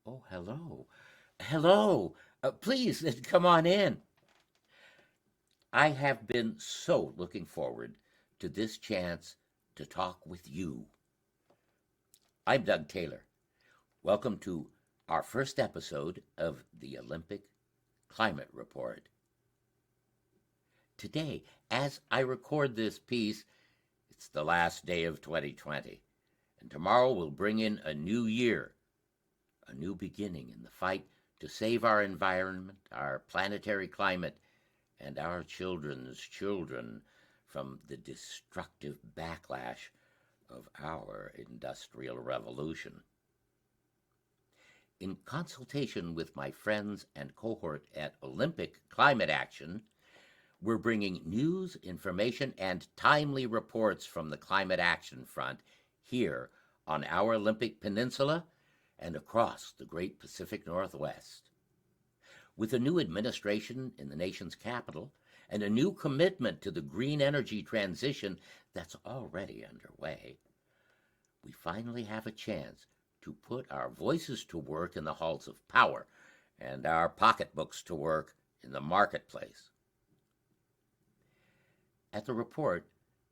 Oh, hello. Hello. Please come on in. I have been so looking forward to this chance to talk with you. I'm Doug Taylor. Welcome to our first episode of the Olympic Climate Report. Today, as I record this piece, it's the last day of 2020, and tomorrow will bring in a new year, a new beginning in the fight to save our environment, our planetary climate, and our children's children from the destructive backlash of our industrial revolution. In consultation with my friends and cohort at Olympic Climate Action, we're bringing news, information, and timely reports from the climate action front here on our Olympic Peninsula and across the great Pacific Northwest. With a new administration in the nation's capital and a new commitment to the green energy transition that's already underway, we finally have a chance to put our voices to work in the halls of power and our pocketbooks to work in the marketplace. At the report,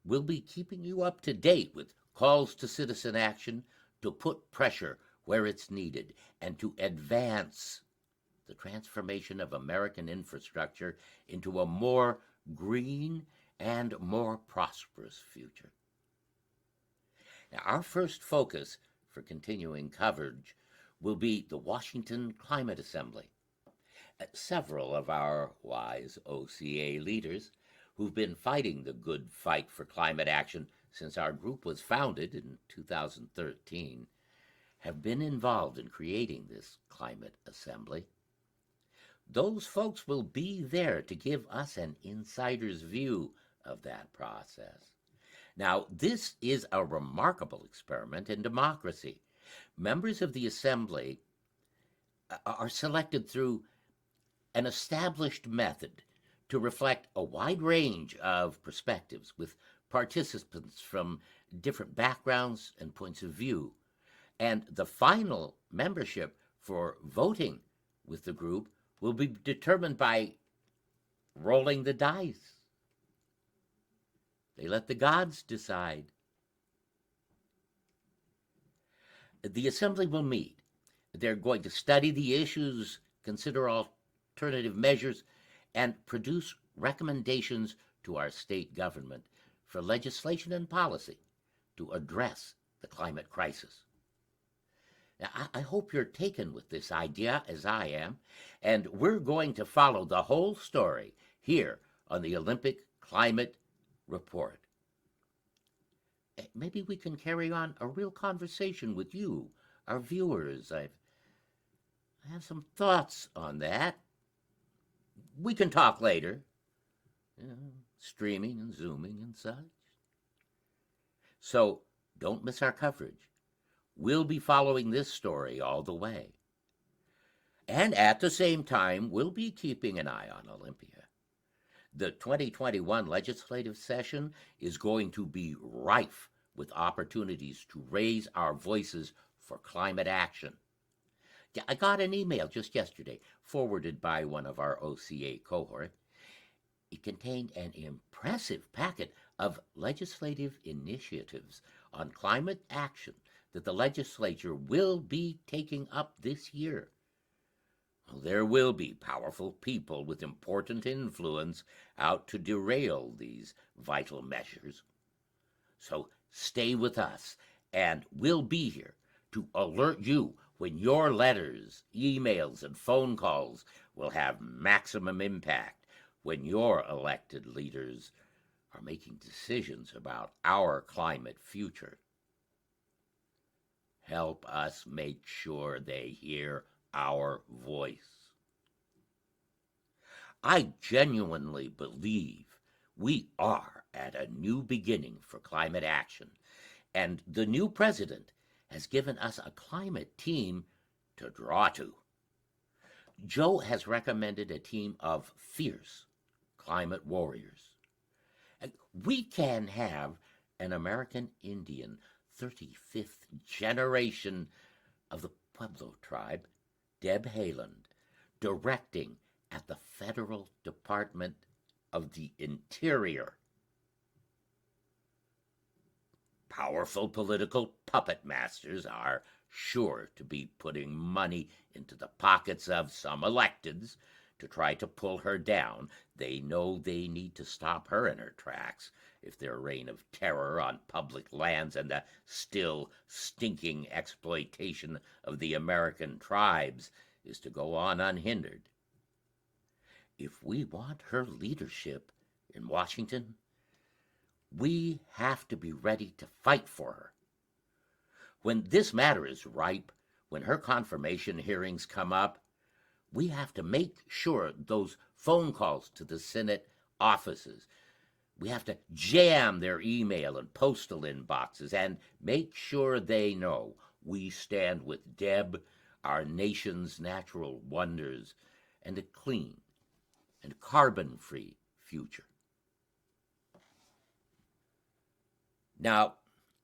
we'll be keeping you up to date with calls to citizen action to put pressure where it's needed and to advance the transformation of American infrastructure into a more green and more prosperous future. Now, our first focus for continuing coverage will be the Washington Climate Assembly. Several of our wise OCA leaders who've been fighting the good fight for climate action since our group was founded in 2013 have been involved in creating this climate assembly. Those folks will be there to give us an insider's view of that process. Now, this is a remarkable experiment in democracy. Members of the assembly are selected through an established method to reflect a wide range of perspectives with participants from different backgrounds and points of view. And the final membership for voting with the group will be determined by rolling the dice. They let the gods decide. The assembly will meet. They're going to study the issues, consider alternative measures, and produce recommendations to our state government for legislation and policy to address the climate crisis. Now, I hope you're taken with this idea as I am, and we're going to follow the whole story here on the Olympic Climate Report. Maybe we can carry on a real conversation with you, our viewers. I have some thoughts on that. We can talk later, streaming and zooming and such. So don't miss our coverage. We'll be following this story all the way. And at the same time, we'll be keeping an eye on Olympia. The 2021 legislative session is going to be rife with opportunities to raise our voices for climate action. I got an email just yesterday, forwarded by one of our OCA cohort. It contained an impressive packet of legislative initiatives on climate action that the legislature will be taking up this year. There will be powerful people with important influence out to derail these vital measures. So stay with us, and we'll be here to alert you when your letters, emails, and phone calls will have maximum impact, when your elected leaders are making decisions about our climate future. Help us make sure they hear our voice. I genuinely believe we are at a new beginning for climate action, and the new president has given us a climate team to draw to. Joe has recommended a team of fierce climate warriors. We can have an American Indian 35th generation of the Pueblo tribe Deb Haaland, directing at the Federal Department of the Interior. Powerful political puppet masters are sure to be putting money into the pockets of some electeds to try to pull her down. They know they need to stop her in her tracks if their reign of terror on public lands and the still stinking exploitation of the American tribes is to go on unhindered. If we want her leadership in Washington, we have to be ready to fight for her. When this matter is ripe, when her confirmation hearings come up, we have to make sure those phone calls to the Senate offices, we have to jam their email and postal inboxes and make sure they know we stand with Deb, our nation's natural wonders, and a clean and carbon-free future. Now,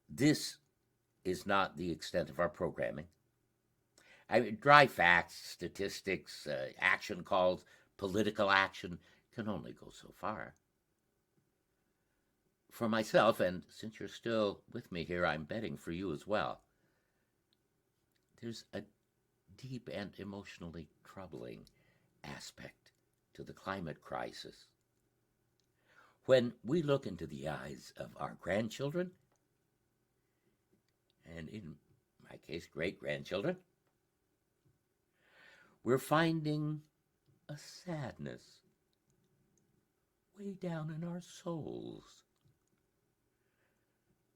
this is not the extent of our programming. Dry facts, statistics, action calls, political action can only go so far. For myself, and since you're still with me here, I'm betting for you as well, there's a deep and emotionally troubling aspect to the climate crisis. When we look into the eyes of our grandchildren, and in my case, great-grandchildren, we're finding a sadness way down in our souls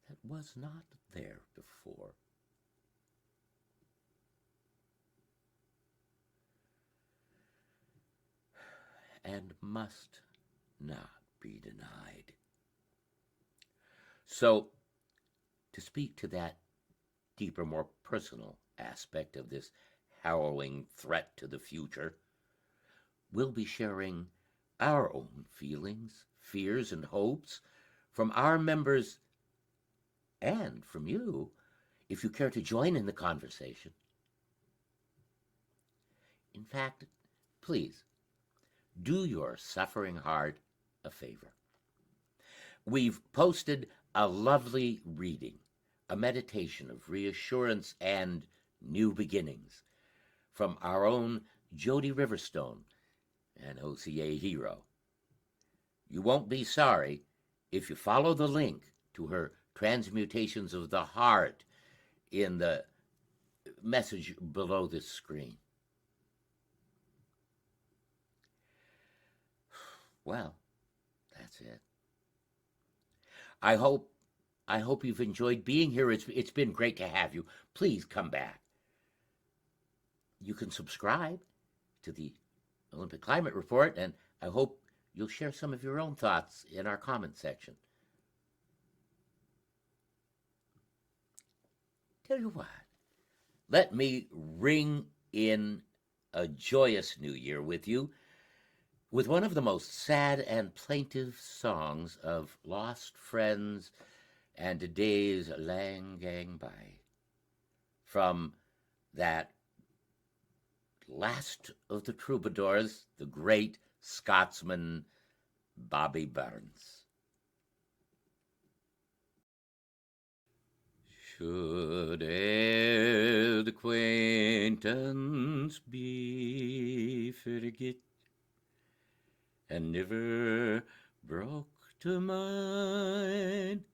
that was not there before. And must not be denied. So, to speak to that deeper, more personal aspect of this harrowing threat to the future, we'll be sharing our own feelings, fears, and hopes from our members and from you, if you care to join in the conversation. In fact, please, do your suffering heart a favor. We've posted a lovely reading, a meditation of reassurance and new beginnings from our own Jody Riverstone, an OCA hero. You won't be sorry if you follow the link to her Transmutations of the Heart in the message below this screen. Well, that's it. I hope you've enjoyed being here. It's been great to have you. Please come back. You can subscribe to the Olympic Climate Report, and I hope you'll share some of your own thoughts in our comment section. Tell you what, let me ring in a joyous new year with you with one of the most sad and plaintive songs of lost friends and days lang gang by, from that last of the troubadours, the great Scotsman Bobby Burns. Should e'er the acquaintance be forget, and never broke to mind,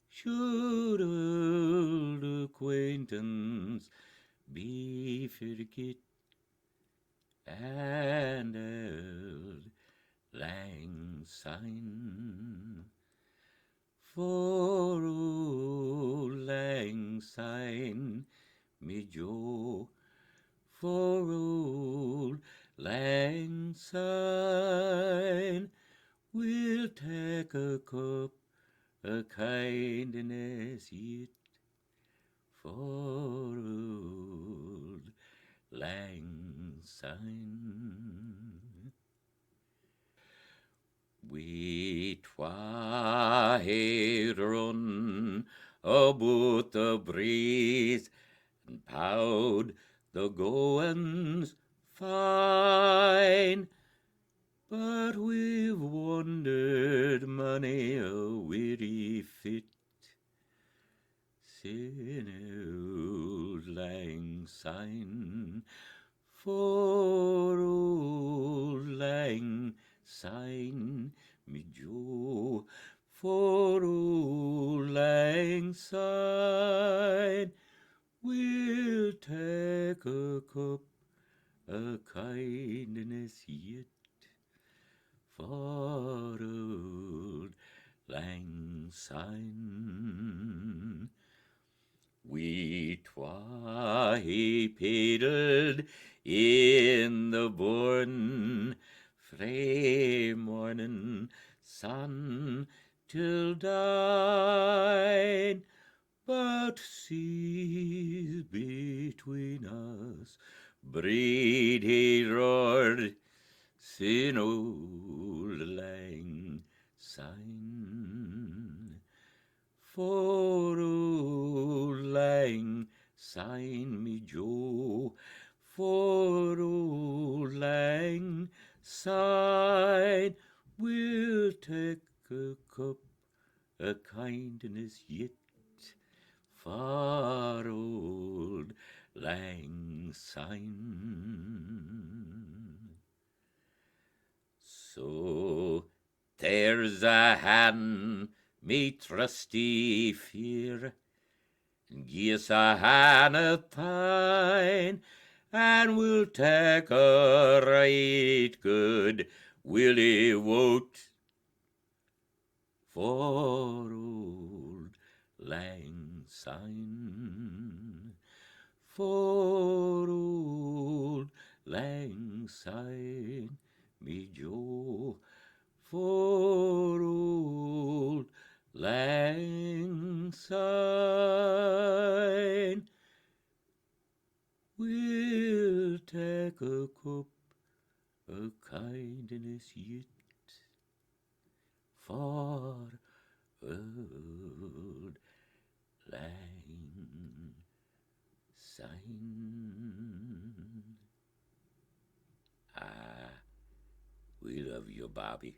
should old acquaintance be forget, and Auld Lang Syne, for Auld Lang Syne, me jo, for Auld Lang Syne, we'll take a cup of kindness yet, for Auld Lang Syne. We twa hae run aboot the breeze and powed the goin's fine, but we've wandered many a weary fit. Sin Auld Lang Syne, for Auld Lang Syne, me Jo, for Auld Lang Syne, we'll take a cup of kindness yet, for Auld Lang Syne. We twa hae paddled in the burn frae morning sun till dine, but seas between us braid hae roared sin Auld Lang Syne. For Auld Lang Syne, me Jo, for Auld Lang Syne, we'll take a cup of kindness yet, for Auld Lang Syne. So there's a hand, me trusty fear, gie us a hand of thine, and we'll take a right good willie wote for Auld Lang Syne, for Auld Lang Syne, me Jo, for Auld Lang Syne, we'll take a cup of kindness yet, for Auld Lang Syne. Ah, we love you, Bobby.